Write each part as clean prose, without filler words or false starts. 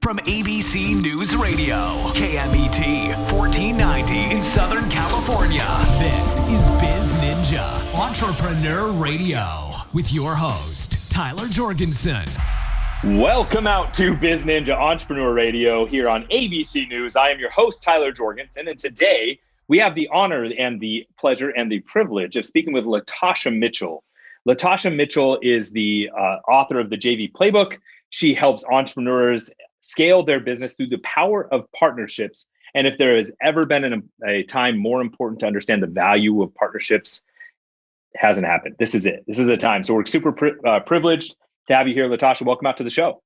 From ABC News Radio, KMET 1490 in Southern California. This is BizNinja Entrepreneur Radio with your host, Tyler Jorgensen. Welcome out to BizNinja Entrepreneur Radio here on ABC News. I am your host, Tyler Jorgensen, and today we have the honor and the pleasure and the privilege of speaking with Latasha Mitchell. Latasha Mitchell is the author of the JV Playbook. She helps entrepreneurs scale their business through the power of partnerships. And if there has ever been a time more important to understand the value of partnerships, it hasn't happened. This is it. This is the time. So we're super privileged to have you here, Latasha. Welcome out to the show.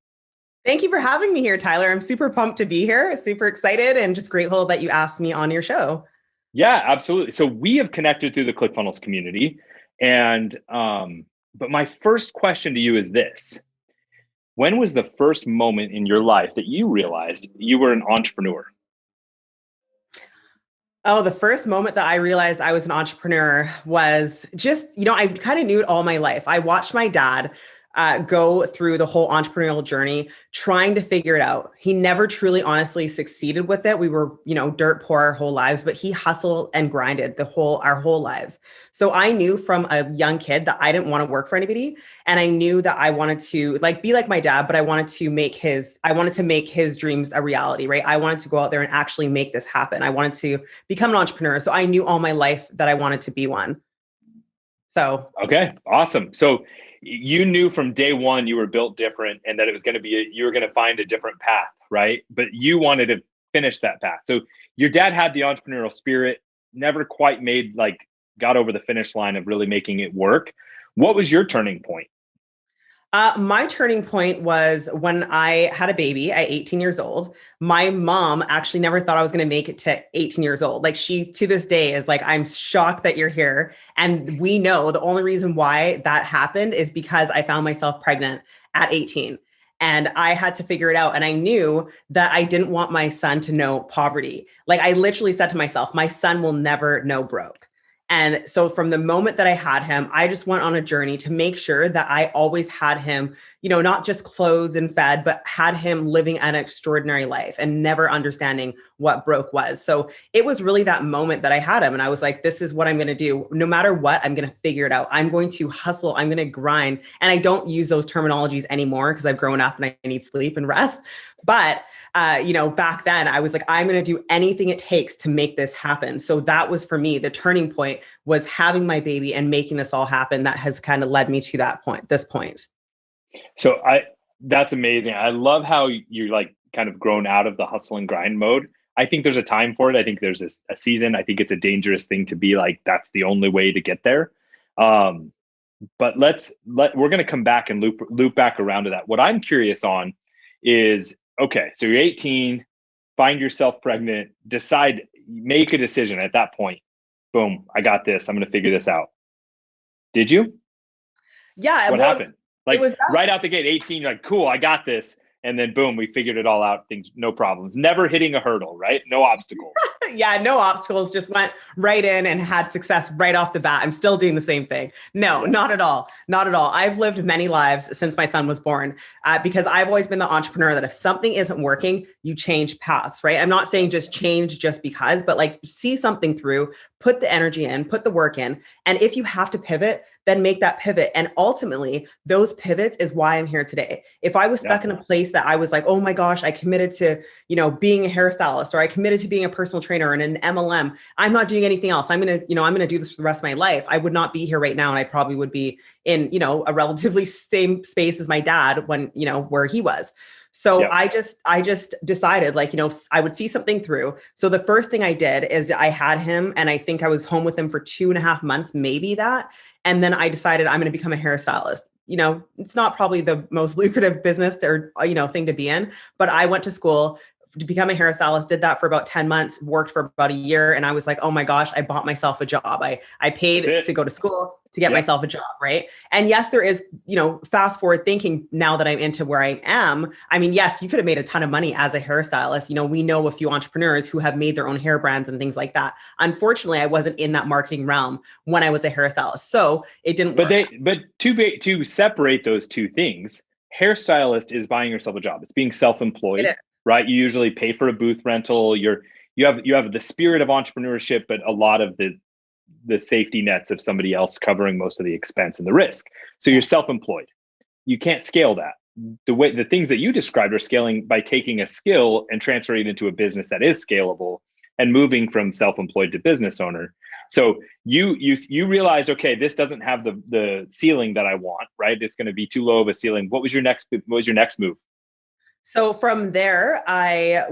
Thank you for having me here, Tyler. I'm super pumped to be here, super excited, and just grateful that you asked me on your show. Yeah, absolutely. So we have connected through the ClickFunnels community. And but my first question to you is this. When was the first moment in your life that you realized you were an entrepreneur? Oh, the first moment that I realized I was an entrepreneur was just, I kind of knew it all my life. I watched my dad go through the whole entrepreneurial journey, trying to figure it out. He never truly, honestly succeeded with it. We were, dirt poor our whole lives, but he hustled and grinded our whole lives. So I knew from a young kid that I didn't want to work for anybody. And I knew that I wanted to be like my dad, but I wanted to make his dreams a reality, right? I wanted to go out there and actually make this happen. I wanted to become an entrepreneur. So I knew all my life that I wanted to be one. So. Okay, awesome. So you knew from day one you were built different and that it was going to be, you were going to find a different path, right? But you wanted to finish that path. So your dad had the entrepreneurial spirit, never quite got over the finish line of really making it work. What was your turning point? My turning point was when I had a baby at 18 years old. My mom actually never thought I was going to make it to 18 years old. She, to this day, is like, I'm shocked that you're here. And we know the only reason why that happened is because I found myself pregnant at 18. And I had to figure it out. And I knew that I didn't want my son to know poverty. I literally said to myself, my son will never know broke. And so from the moment that I had him, I just went on a journey to make sure that I always had him, not just clothed and fed, but had him living an extraordinary life and never understanding what broke was. So it was really that moment that I had him. And I was like, this is what I'm going to do. No matter what, I'm going to figure it out. I'm going to hustle. I'm going to grind. And I don't use those terminologies anymore because I've grown up and I need sleep and rest. But back then I was like, I'm going to do anything it takes to make this happen. So that was for me, the turning point was having my baby and making this all happen. That has kind of led me to this point. So that's amazing. I love how you're kind of grown out of the hustle and grind mode. I think there's a time for it. I think there's a season. I think it's a dangerous thing to be like, that's the only way to get there. But we're going to come back and loop back around to that. What I'm curious on is, okay, so you're 18, find yourself pregnant, make a decision at that point. Boom, I got this. I'm going to figure this out. Did you? Yeah. What happened? Right out the gate, 18, you're like, cool, I got this. And then boom, we figured it all out. Things, no problems. Never hitting a hurdle, right? No obstacles. Yeah, no obstacles. Just went right in and had success right off the bat. I'm still doing the same thing. No, not at all. Not at all. I've lived many lives since my son was born because I've always been the entrepreneur that if something isn't working, you change paths, right? I'm not saying just change just because, but see something through, put the energy in, put the work in. And if you have to pivot, then make that pivot. And ultimately, those pivots is why I'm here today. If I was stuck in a place that I was like, oh my gosh, I committed to, being a hairstylist, or I committed to being a personal trainer and an MLM, I'm not doing anything else. I'm going to do this for the rest of my life. I would not be here right now. And I probably would be in, a relatively same space as my dad when, where he was. So I just decided I would see something through. So the first thing I did is I had him and I think I was home with him for 2.5 months, maybe that. And then I decided I'm going to become a hairstylist. It's not probably the most lucrative business or, thing to be in, but I went to school to become a hairstylist, did that for about 10 months, worked for about a year. And I was like, oh my gosh, I bought myself a job. I paid to go to school to get myself a job. Right. And yes, there is, fast forward thinking now that I'm into where I am. I mean, yes, you could have made a ton of money as a hairstylist. We know a few entrepreneurs who have made their own hair brands and things like that. Unfortunately, I wasn't in that marketing realm when I was a hairstylist. So it didn't work. But to separate those two things, hairstylist is buying yourself a job. It's being self-employed. right? You usually pay for a booth rental. You have the spirit of entrepreneurship, but a lot of the safety nets of somebody else covering most of the expense and the risk. So you're self-employed. You can't scale that. The things that you described are scaling by taking a skill and transferring it into a business that is scalable and moving from self-employed to business owner. So you realized, okay, this doesn't have the ceiling that I want, right? It's going to be too low of a ceiling. What was your next move? So from there, I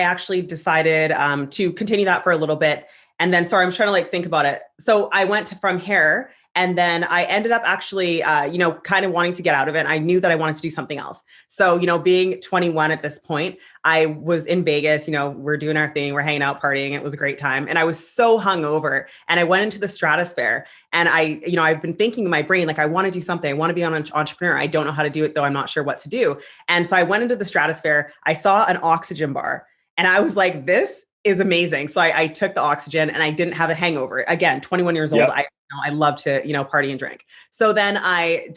actually decided to continue that for a little bit. And then, sorry, I'm trying to think about it. So I went from hair, and then I ended up actually, kind of wanting to get out of it. I knew that I wanted to do something else. So, being 21 at this point, I was in Vegas, we're doing our thing, we're hanging out, partying. It was a great time. And I was so hungover, and I went into the stratosphere, and I've been thinking in my brain, I want to do something. I want to be an entrepreneur. I don't know how to do it though. I'm not sure what to do. And so I went into the stratosphere. I saw an oxygen bar, and I was like, this is amazing. So I took the oxygen, and I didn't have a hangover. Again, 21 years old. Yep. I love to, party and drink. So then I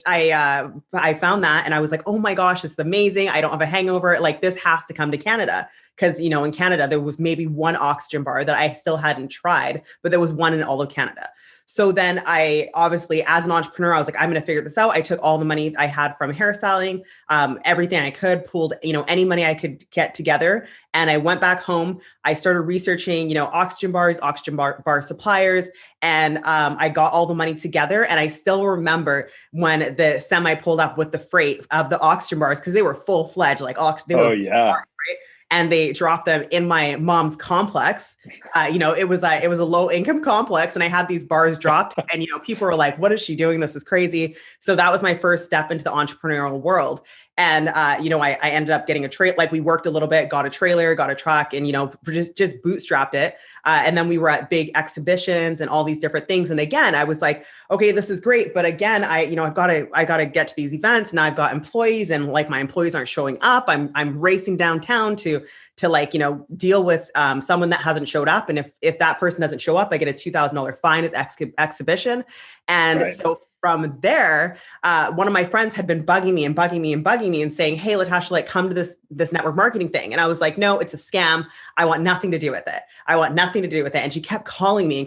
found that, and I was like, oh my gosh, this is amazing. I don't have a hangover. This has to come to Canada. Because, in Canada, there was maybe one oxygen bar that I still hadn't tried, but there was one in all of Canada. So then I obviously, as an entrepreneur, I was like, I'm going to figure this out. I took all the money I had from hairstyling, everything I could, pulled, any money I could get together. And I went back home. I started researching, oxygen bar suppliers. And I got all the money together. And I still remember when the semi pulled up with the freight of the oxygen bars, because they were full-fledged, they were bars, right? And they dropped them in my mom's complex. It was a low income complex, and I had these bars dropped, and people were like, "What is she doing? This is crazy." So that was my first step into the entrepreneurial world. And I ended up getting a trailer. We worked a little bit, got a trailer, got a truck, and just bootstrapped it. And then we were at big exhibitions and all these different things. And again, I was like, okay, this is great, but again, I got to get to these events. Now I've got employees, and my employees aren't showing up. I'm racing downtown to deal with someone that hasn't showed up. And if that person doesn't show up, I get a $2,000 fine at the exhibition. And so from there, one of my friends had been bugging me and saying, "Hey, Latasha, come to this network marketing thing." And I was like, "No, it's a scam. I want nothing to do with it. And she kept calling me.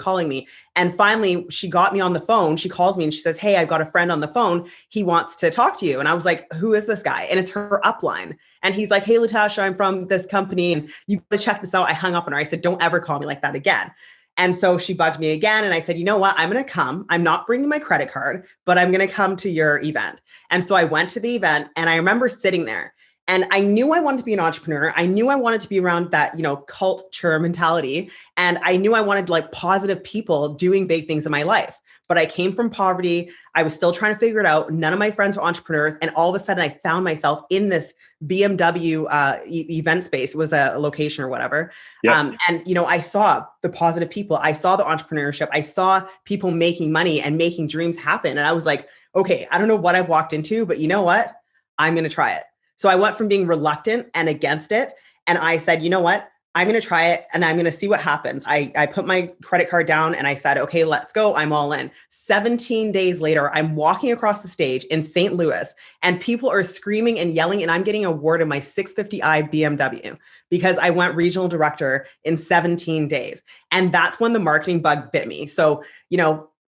And finally, she got me on the phone. She calls me and she says, "Hey, I've got a friend on the phone. He wants to talk to you." And I was like, "Who is this guy?" And it's her upline. And he's like, "Hey, Latasha, I'm from this company, and you got to check this out." I hung up on her. I said, "Don't ever call me like that again." And so she bugged me again. And I said, "You know what? I'm going to come. I'm not bringing my credit card, but I'm going to come to your event." And so I went to the event, and I remember sitting there, and I knew I wanted to be an entrepreneur. I knew I wanted to be around that, culture mentality. And I knew I wanted positive people doing big things in my life. But I came from poverty. I was still trying to figure it out. None of my friends were entrepreneurs. And all of a sudden I found myself in this BMW event space. It was a location or whatever. Yep. And I saw the positive people. I saw the entrepreneurship. I saw people making money and making dreams happen. And I was like, okay, I don't know what I've walked into, but you know what? I'm going to try it. So I went from being reluctant and against it. And I said, you know what? I'm going to try it, and I'm going to see what happens. I put my credit card down, and I said, okay, let's go. I'm all in. 17 days later, I'm walking across the stage in St. Louis, and people are screaming and yelling, and I'm getting an award in my 650i BMW because I went regional director in 17 days. And that's when the marketing bug bit me. So,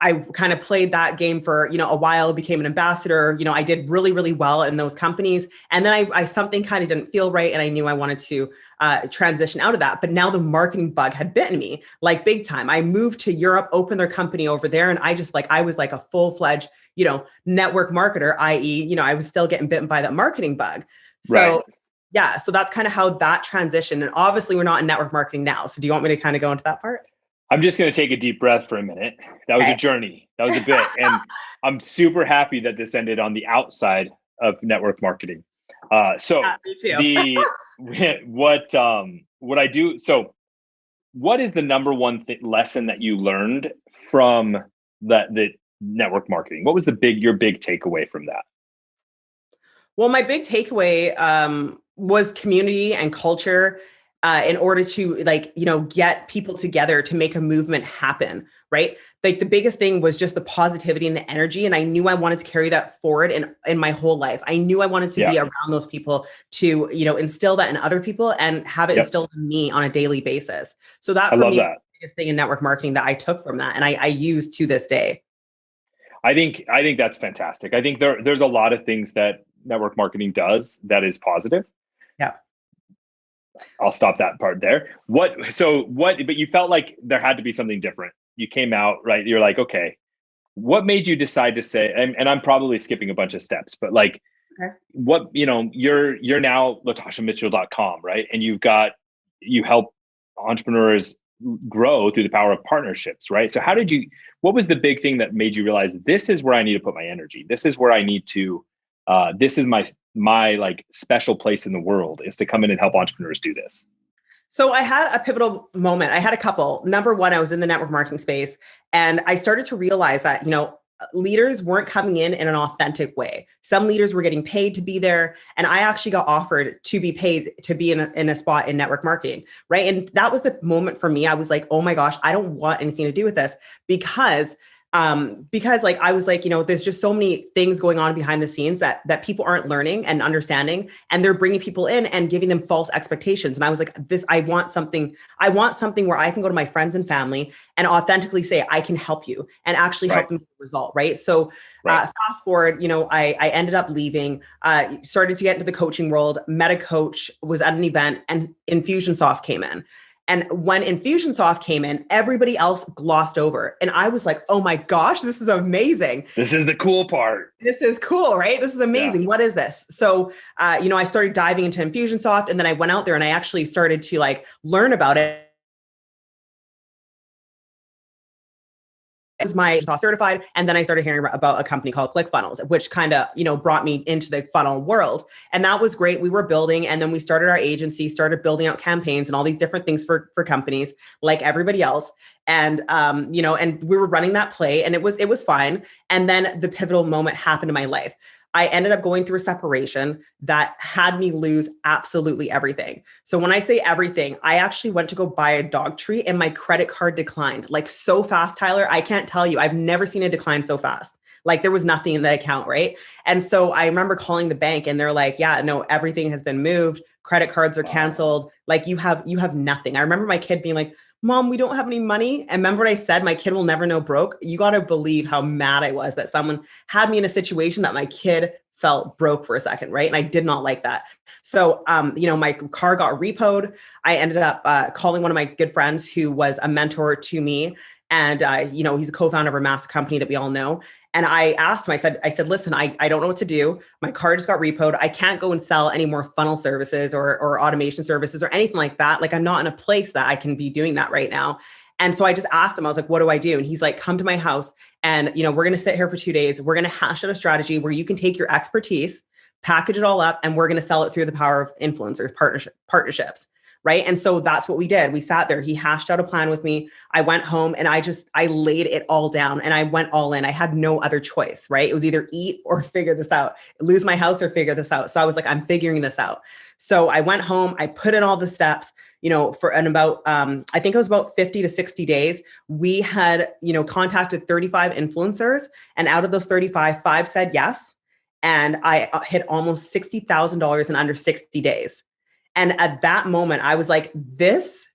I kind of played that game for, a while, became an ambassador. I did really, really well in those companies. And then I something kind of didn't feel right. And I knew I wanted to transition out of that. But now the marketing bug had bitten me big time. I moved to Europe, opened their company over there. And I was like a full-fledged, network marketer, i.e., I was still getting bitten by that marketing bug. So right. Yeah, so that's kind of how that transitioned. And obviously we're not in network marketing now. So do you want me to kind of go into that part? I'm just going to take a deep breath for a minute. That was a journey. That was a bit. And I'm super happy that this ended on the outside of network marketing. Me too. What I do. So what is the number one lesson that you learned from the network marketing? What was your big takeaway from that? Well, my big takeaway was community and culture. in order to get people together to make a movement happen, right? Like the biggest thing was just the positivity and the energy. And I knew I wanted to carry that forward in my whole life. I knew I wanted to be around those people to, instill that in other people and have it instilled in me on a daily basis. So that for me, the biggest thing in network marketing that I took from that and I use to this day. I think that's fantastic. I think there's a lot of things that network marketing does that is positive. Yeah. I'll stop that part there. But you felt like there had to be something different. You came out, right? You're like, okay, what made you decide to say, and I'm probably skipping a bunch of steps, but like, what, you're now LatashaMitchell.com, right? And you help entrepreneurs grow through the power of partnerships, right? So what was the big thing that made you realize this is where I need to put my energy? This is where I need to, this is my like special place in the world, is to come in and help entrepreneurs do this? So I had a pivotal moment. I had a couple. Number one, I was in the network marketing space and I started to realize that, leaders weren't coming in an authentic way. Some leaders were getting paid to be there. And I actually got offered to be paid to be in a spot in network marketing, right? And that was the moment for me. I was like, oh my gosh, I don't want anything to do with this because like I was like, there's just so many things going on behind the scenes that people aren't learning and understanding, and they're bringing people in and giving them false expectations. And I was like, I want something where I can go to my friends and family and authentically say, I can help you and actually help them get the result. Right. So fast forward, I ended up leaving, started to get into the coaching world, met a coach, was at an event, and Infusionsoft came in. And when Infusionsoft came in, everybody else glossed over. And I was like, oh my gosh, this is amazing. This is the cool part. This is cool, right? This is amazing. Yeah. What is this? So, I started diving into Infusionsoft, and then I went out there and I actually started to learn about it. Was my certified. And then I started hearing about a company called ClickFunnels, which kind of, brought me into the funnel world. And that was great. We were building, and then we started our agency, started building out campaigns and all these different things for companies like everybody else. And, and we were running that play, and it was fine. And then the pivotal moment happened in my life. I ended up going through a separation that had me lose absolutely everything. So when I say everything, I actually went to go buy a dog treat and my credit card declined so fast, Tyler. I can't tell you, I've never seen it decline so fast. Like there was nothing in the account, right? And so I remember calling the bank and they're like, yeah, no, everything has been moved. Credit cards are canceled. Like you have nothing. I remember my kid being like, Mom, we don't have any money. And remember what I said, my kid will never know broke. You got to believe how mad I was that someone had me in a situation that my kid felt broke for a second, right? And I did not like that. So, my car got repoed. I ended up calling one of my good friends who was a mentor to me. And, he's a co-founder of a massive company that we all know. And I asked him, I said, listen, I don't know what to do. My car just got repoed. I can't go and sell any more funnel services or automation services or anything like that. Like I'm not in a place that I can be doing that right now. And so I just asked him, I was like, what do I do? And he's like, come to my house and, we're going to sit here for 2 days. We're going to hash out a strategy where you can take your expertise, package it all up, and we're going to sell it through the power of influencers, partnerships. Right. And so that's what we did. We sat there, he hashed out a plan with me. I went home and I laid it all down and I went all in. I had no other choice, right? It was either eat or figure this out, lose my house or figure this out. So I was like, I'm figuring this out. So I went home, I put in all the steps, about, I think it was about 50 to 60 days. We had, contacted 35 influencers, and out of those 35, 5 said yes. And I hit almost $60,000 in under 60 days. And at that moment, I was like, this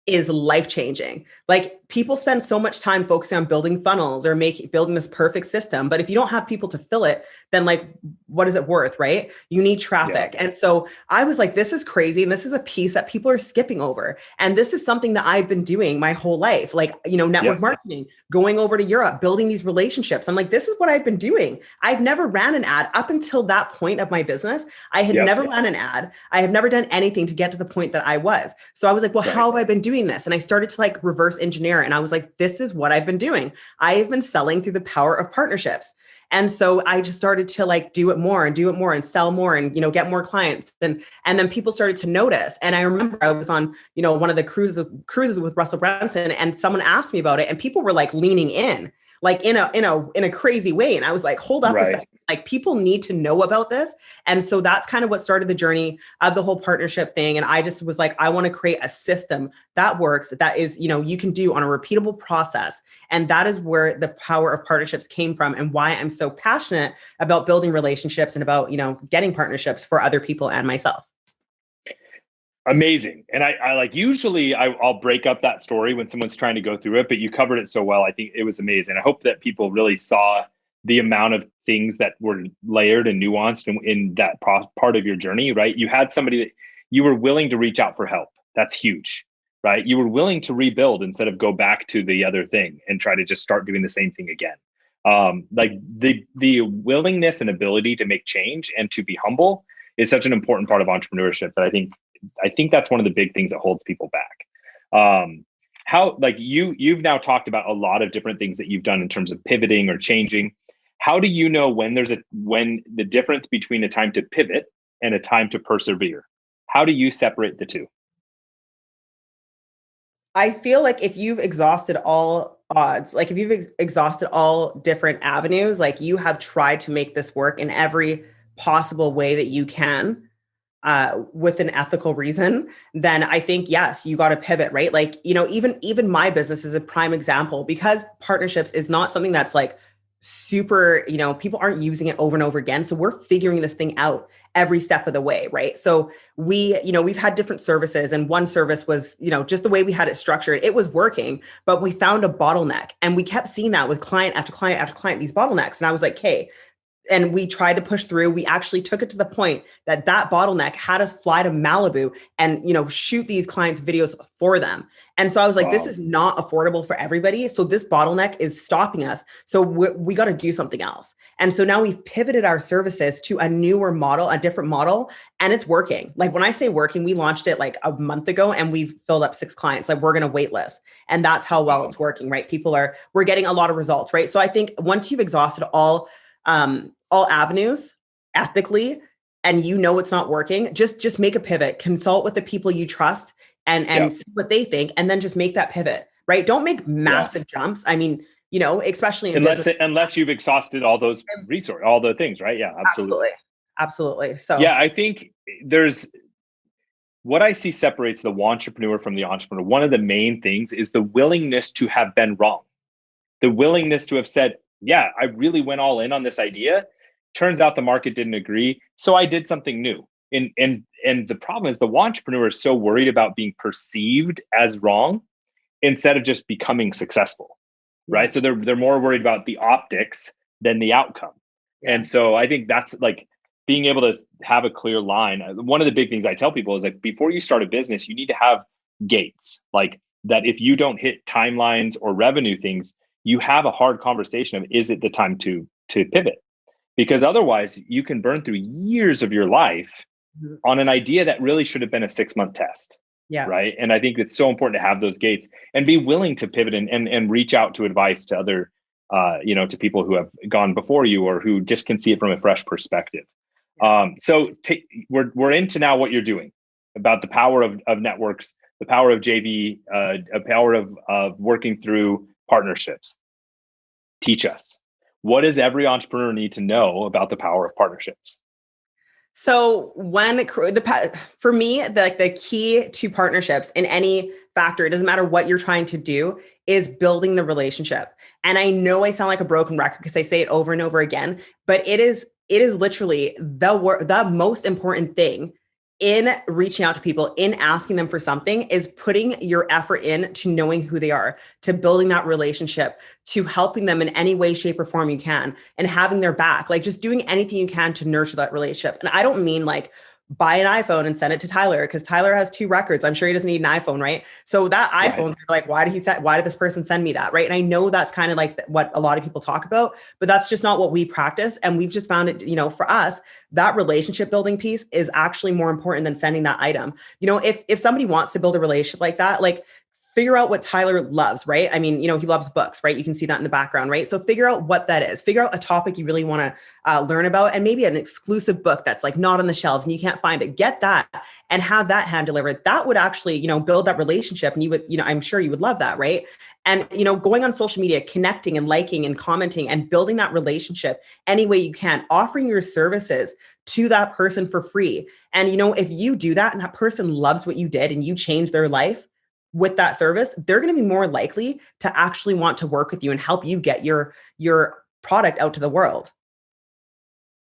is life-changing. Like people spend so much time focusing on building funnels or building this perfect system. But if you don't have people to fill it, then like, what is it worth, right? You need traffic. Yeah. And so I was like, this is crazy. And this is a piece that people are skipping over. And this is something that I've been doing my whole life, like, network marketing, going over to Europe, building these relationships. I'm like, this is what I've been doing. I've never ran an ad up until that point of my business. I had never ran an ad. I have never done anything to get to the point that I was. So I was like, well, how have I been doing this? And I started to reverse engineer. And I was like, this is what I've been doing. I have been selling through the power of partnerships. And so I just started to do it more and sell more and, get more clients. And then people started to notice. And I remember I was on, one of the cruises with Russell Brunson, and someone asked me about it and people were leaning in. like in a crazy way. And I was like, hold up a second. Like people need to know about this. And so that's kind of what started the journey of the whole partnership thing. And I just was like, I want to create a system that works, that is, you can do on a repeatable process. And that is where the power of partnerships came from, and why I'm so passionate about building relationships and about, getting partnerships for other people and myself. Amazing. And I like, usually I'll break up that story when someone's trying to go through it, but you covered it so well. I think it was amazing. I hope that people really saw the amount of things that were layered and nuanced in that part of your journey, right? You had somebody that you were willing to reach out for help. That's huge, right? You were willing to rebuild instead of go back to the other thing and try to just start doing the same thing again. Like the willingness and ability to make change and to be humble is such an important part of entrepreneurship that I think that's one of the big things that holds people back. How, like you've now talked about a lot of different things that you've done in terms of pivoting or changing. How do you know when the difference between a time to pivot and a time to persevere? How do you separate the two? I feel like if you've exhausted all odds, like if you've exhausted all different avenues, like you have tried to make this work in every possible way that you can, with an ethical reason, then I think, yes, you got to pivot, right? Like, even my business is a prime example, because partnerships is not something that's like super, people aren't using it over and over again. So we're figuring this thing out every step of the way, right? So we've had different services, and one service was, just the way we had it structured, it was working, but we found a bottleneck, and we kept seeing that with client after client after client, these bottlenecks. And I was like, hey, and we tried to push through. We actually took it to the point that bottleneck had us fly to Malibu and, shoot these clients' videos for them. And so I was like, This is not affordable for everybody. So this bottleneck is stopping us. So we got to do something else. And so now we've pivoted our services to a newer model, a different model, and it's working. Like when I say working, we launched it like a month ago and we've filled up 6 clients. Like we're going to wait list. And that's how well it's working, right? We're getting a lot of results, right? So I think once you've exhausted all avenues ethically, and it's not working, just make a pivot, consult with the people you trust and see what they think, and then just make that pivot, right? Don't make massive jumps. I mean, especially unless you've exhausted all those resources, all the things, right? Yeah, absolutely. So yeah, I think what I see separates the entrepreneur from the entrepreneur. One of the main things is the willingness to have been wrong, the willingness to have said, yeah, I really went all in on this idea. Turns out the market didn't agree. So I did something new. And the problem is the entrepreneur is so worried about being perceived as wrong instead of just becoming successful, right? So they're more worried about the optics than the outcome. And so I think that's like being able to have a clear line. One of the big things I tell people is like, before you start a business, you need to have gates, like that if you don't hit timelines or revenue things, you have a hard conversation of, is it the time to pivot? Because otherwise you can burn through years of your life on an idea that really should have been a 6-month test. Yeah. Right. And I think it's so important to have those gates and be willing to pivot and reach out to advice to other, to people who have gone before you or who just can see it from a fresh perspective. So we're into now what you're doing about the power of networks, the power of JV, a power of working through partnerships. Teach us. What does every entrepreneur need to know about the power of partnerships? So for me, the key to partnerships in any factor, it doesn't matter what you're trying to do, is building the relationship. And I know I sound like a broken record because I say it over and over again, but it is literally the most important thing in reaching out to people, in asking them for something, is putting your effort in to knowing who they are, to building that relationship, to helping them in any way, shape, or form you can, and having their back, like just doing anything you can to nurture that relationship. And I don't mean like buy an iPhone and send it to Tyler, because Tyler has 2 records. I'm sure he doesn't need an iPhone, right? So that iPhone's like, why did this person send me that, right? And I know that's kind of like what a lot of people talk about, but that's just not what we practice. And we've just found it, for us, that relationship building piece is actually more important than sending that item. If somebody wants to build a relationship like that, like figure out what Tyler loves, right? I mean, he loves books, right? You can see that in the background, right? So figure out what that is. Figure out a topic you really want to learn about, and maybe an exclusive book that's like not on the shelves and you can't find it. Get that and have that hand delivered. That would actually, build that relationship, and you would, I'm sure you would love that, right? And, going on social media, connecting and liking and commenting and building that relationship any way you can, offering your services to that person for free. And, if you do that and that person loves what you did and you change their life with that service, they're going to be more likely to actually want to work with you and help you get your product out to the world.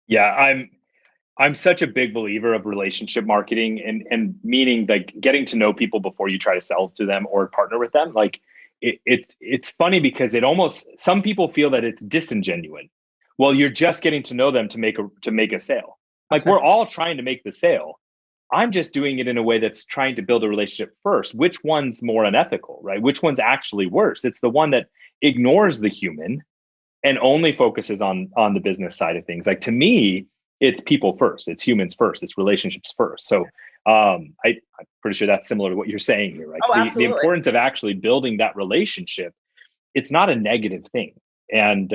Yeah, I'm such a big believer of relationship marketing and meaning like getting to know people before you try to sell to them or partner with them. Like it's funny because some people feel that it's disingenuous. Well, you're just getting to know them to make a sale. Like we're all trying to make the sale. I'm just doing it in a way that's trying to build a relationship first. Which one's more unethical, right? Which one's actually worse? It's the one that ignores the human and only focuses on the business side of things. Like to me, it's people first, it's humans first, it's relationships first. So I'm pretty sure that's similar to what you're saying here, right? Oh, The importance of actually building that relationship, it's not a negative thing. And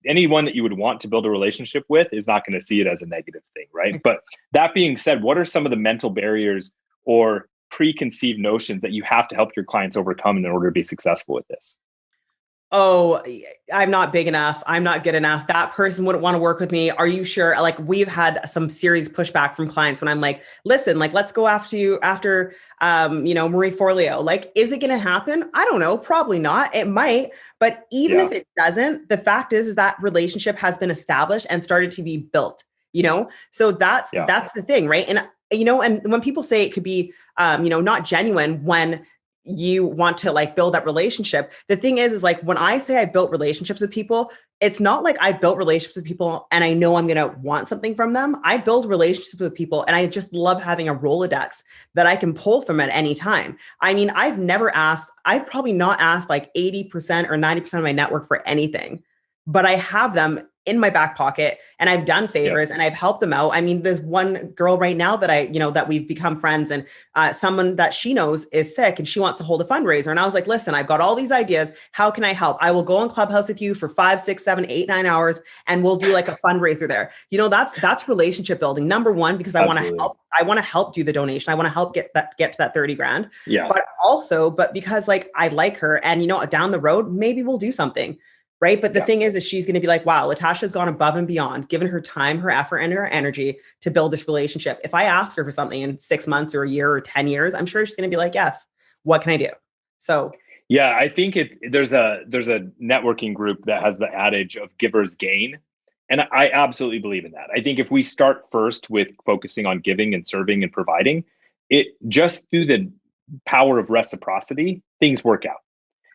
anyone that you would want to build a relationship with is not going to see it as a negative thing, right? But that being said, what are some of the mental barriers or preconceived notions that you have to help your clients overcome in order to be successful with this? Oh, I'm not big enough. I'm not good enough. That person wouldn't want to work with me. Are you sure? Like we've had some serious pushback from clients when I'm like, listen, like, let's go after you after, Marie Forleo. Like, is it going to happen? I don't know. Probably not. It might, but even if it doesn't, the fact is that relationship has been established and started to be built, So that's the thing. Right. And, and when people say it could be, not genuine when you want to like build that relationship. The thing is like when I say I built relationships with people, it's not like I built relationships with people and I know I'm going to want something from them. I build relationships with people and I just love having a Rolodex that I can pull from at any time. I mean, I've probably not asked like 80% or 90% of my network for anything, but I have them in my back pocket and I've done favors and I've helped them out. I mean, there's one girl right now that that we've become friends and someone that she knows is sick and she wants to hold a fundraiser. And I was like, listen, I've got all these ideas. How can I help? I will go on Clubhouse with you for 5, 6, 7, 8, 9 hours and we'll do like a fundraiser there. That's relationship building. Number one, because I want to help. I want to help do the donation. I want to help get to that 30 grand. Yeah. But because like I like her and down the road, maybe we'll do something. Right. But the thing is she's going to be like, wow, Latasha's gone above and beyond, given her time, her effort, and her energy to build this relationship. If I ask her for something in 6 months or a year or 10 years, I'm sure she's going to be like, yes, what can I do? So, yeah, I think there's a networking group that has the adage of givers gain. And I absolutely believe in that. I think if we start first with focusing on giving and serving and providing, it just through the power of reciprocity, things work out.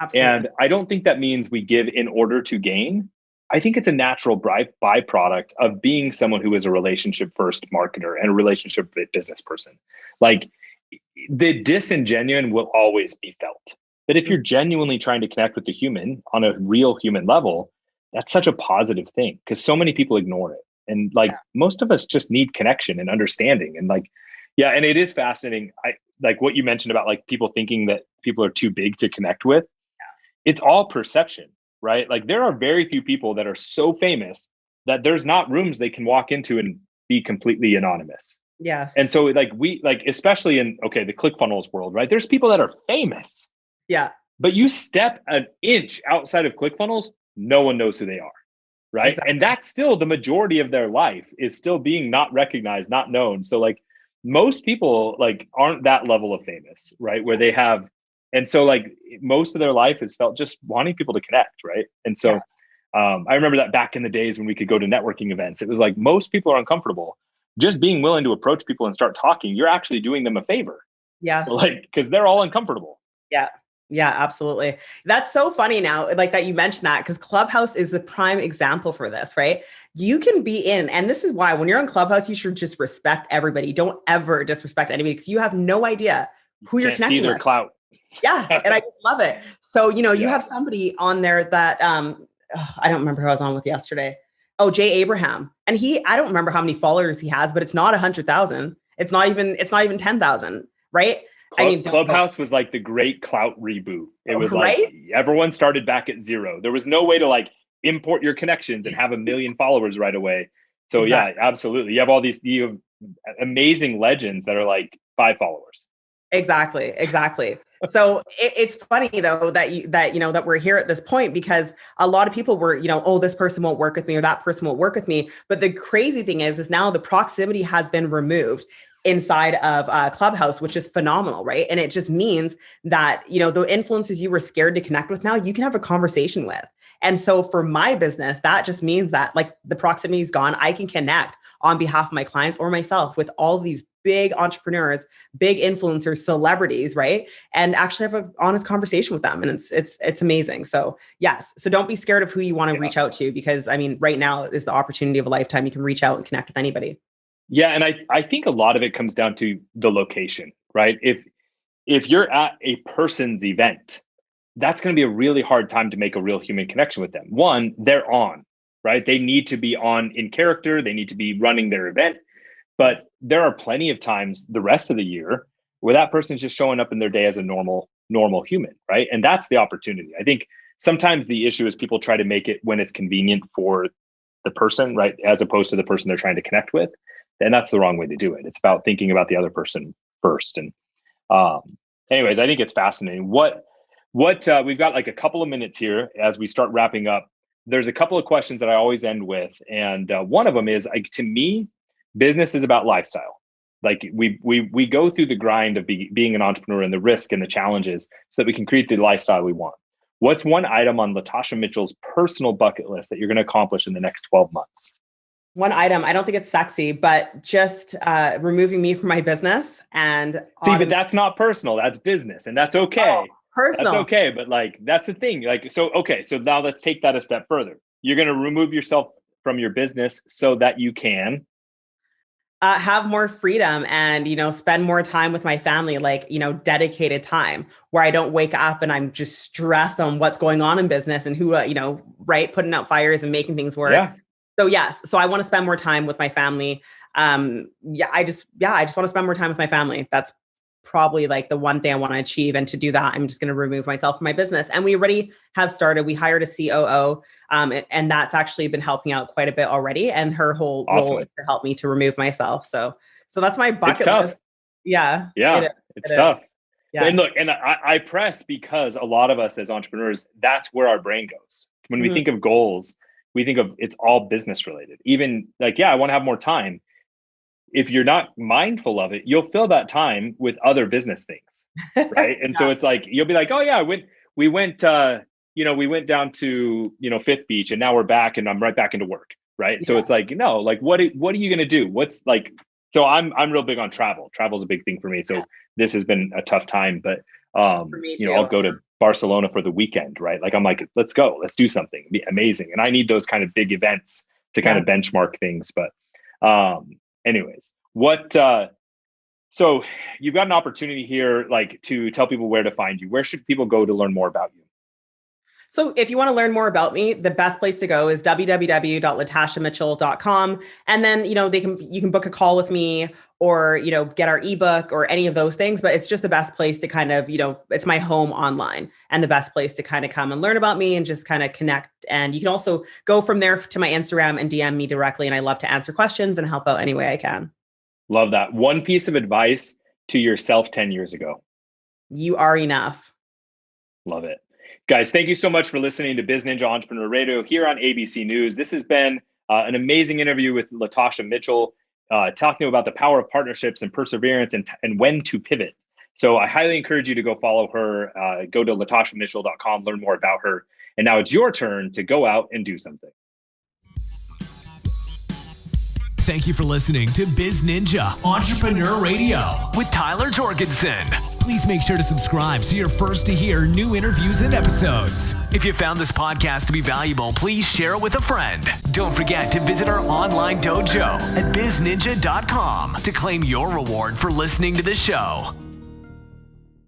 Absolutely. And I don't think that means we give in order to gain. I think it's a natural byproduct of being someone who is a relationship first marketer and a relationship business person. Like the disingenuine will always be felt. But if you're genuinely trying to connect with the human on a real human level, that's such a positive thing because so many people ignore it. And most of us just need connection and understanding. And and it is fascinating. I like what you mentioned about like people thinking that people are too big to connect with. It's all perception, right? Like there are very few people that are so famous that there's not rooms they can walk into and be completely anonymous. Yes. And so especially in, the ClickFunnels world, right? There's people that are famous. Yeah. But you step an inch outside of ClickFunnels, no one knows who they are, right? Exactly. And that's still the majority of their life is still being not recognized, not known. So like most people aren't that level of famous, right? Where they have. And so most of their life is felt just wanting people to connect. Right. And so I remember that back in the days when we could go to networking events, it was like most people are uncomfortable just being willing to approach people and start talking. You're actually doing them a favor. Yeah. So because they're all uncomfortable. Yeah. Yeah, absolutely. That's so funny now, like that you mentioned that because Clubhouse is the prime example for this, right? You can be in, and this is why when you're on Clubhouse, you should just respect everybody. Don't ever disrespect anybody because you have no idea who you're connecting with. See their clout. Yeah. And I just love it. So, you have somebody on there that, I don't remember who I was on with yesterday. Oh, Jay Abraham. And I don't remember how many followers he has, but it's not 100,000. It's not even 10,000. Right. Clubhouse was like the great clout reboot. It was everyone started back at zero. There was no way to import your connections and have 1 million followers right away. So exactly. Yeah, absolutely. You have amazing legends that are 5 followers. Exactly. So it's funny though that we're here at this point, because a lot of people were, oh, this person won't work with me or that person won't work with me. But the crazy thing is now the proximity has been removed inside of Clubhouse, which is phenomenal, right? And it just means that, the influencers you were scared to connect with now, you can have a conversation with. And so for my business, that just means that like the proximity is gone. I can connect on behalf of my clients or myself with all these big entrepreneurs, big influencers, celebrities, right? And actually have an honest conversation with them. And it's amazing. So yes. So don't be scared of who you want to reach out to, because I mean, right now is the opportunity of a lifetime. You can reach out and connect with anybody. Yeah. And I think a lot of it comes down to the location, right? If you're at a person's event, that's going to be a really hard time to make a real human connection with them. One, they're on, right? They need to be on in character. They need to be running their event. But there are plenty of times the rest of the year where that person's just showing up in their day as a normal human, right? And that's the opportunity. I think sometimes the issue is people try to make it when it's convenient for the person, right? As opposed to the person they're trying to connect with. And that's the wrong way to do it. It's about thinking about the other person first. And anyways, I think it's fascinating. What we've got like a couple of minutes here as we start wrapping up. There's a couple of questions that I always end with. And one of them is, like, to me, business is about lifestyle. Like we go through the grind of being an entrepreneur and the risk and the challenges so that we can create the lifestyle we want. What's one item on Latasha Mitchell's personal bucket list that you're going to accomplish in the next 12 months? One item, I don't think it's sexy, but just removing me from my business. And but that's not personal, that's business, and that's okay. Oh, personal. That's okay, but like, that's the thing. Like, so now let's take that a step further. You're going to remove yourself from your business so that you can have more freedom and, spend more time with my family, like, dedicated time where I don't wake up and I'm just stressed on what's going on in business and who, right, putting out fires and making things work. Yeah. So yes, so I want to spend more time with my family. I just want to spend more time with my family. That's probably like the one thing I want to achieve. And to do that, I'm just going to remove myself from my business. And we already have started. We hired a COO, and that's actually been helping out quite a bit already. And her whole role is to help me to remove myself. So that's my bucket list. Yeah. Yeah. It's tough. Yeah. And look, and I press because a lot of us as entrepreneurs, that's where our brain goes. When we think of goals, we think of it's all business related. Even like, I want to have more time. If you're not mindful of it, you'll fill that time with other business things, right? And so it's like, you'll be like, oh yeah, we went down to, Fifth Beach, and now we're back and I'm right back into work, right? Yeah. So it's like, no, like what are you going to do? What's like, so I'm real big on travel. Travel is a big thing for me. So this has been a tough time, but I'll go to Barcelona for the weekend, right? Like I'm like, let's go, let's do something. It'd be amazing. And I need those kind of big events to kind of benchmark things. But anyways, so you've got an opportunity here, like, to tell people where to find you. Where should people go to learn more about you? So if you want to learn more about me, the best place to go is www.latashamitchell.com. And then, you can book a call with me or, get our ebook or any of those things, but it's just the best place to kind of, it's my home online and the best place to kind of come and learn about me and just kind of connect. And you can also go from there to my Instagram and DM me directly. And I love to answer questions and help out any way I can. Love that. One piece of advice to yourself 10 years ago. You are enough. Love it. Guys, thank you so much for listening to BizNinja Entrepreneur Radio here on ABC News. This has been an amazing interview with Latasha Mitchell, talking about the power of partnerships and perseverance and when to pivot. So I highly encourage you to go follow her, go to latashamitchell.com, learn more about her. And now it's your turn to go out and do something. Thank you for listening to BizNinja Entrepreneur Radio with Tyler Jorgensen. Please make sure to subscribe so you're first to hear new interviews and episodes. If you found this podcast to be valuable, please share it with a friend. Don't forget to visit our online dojo at bizninja.com to claim your reward for listening to the show.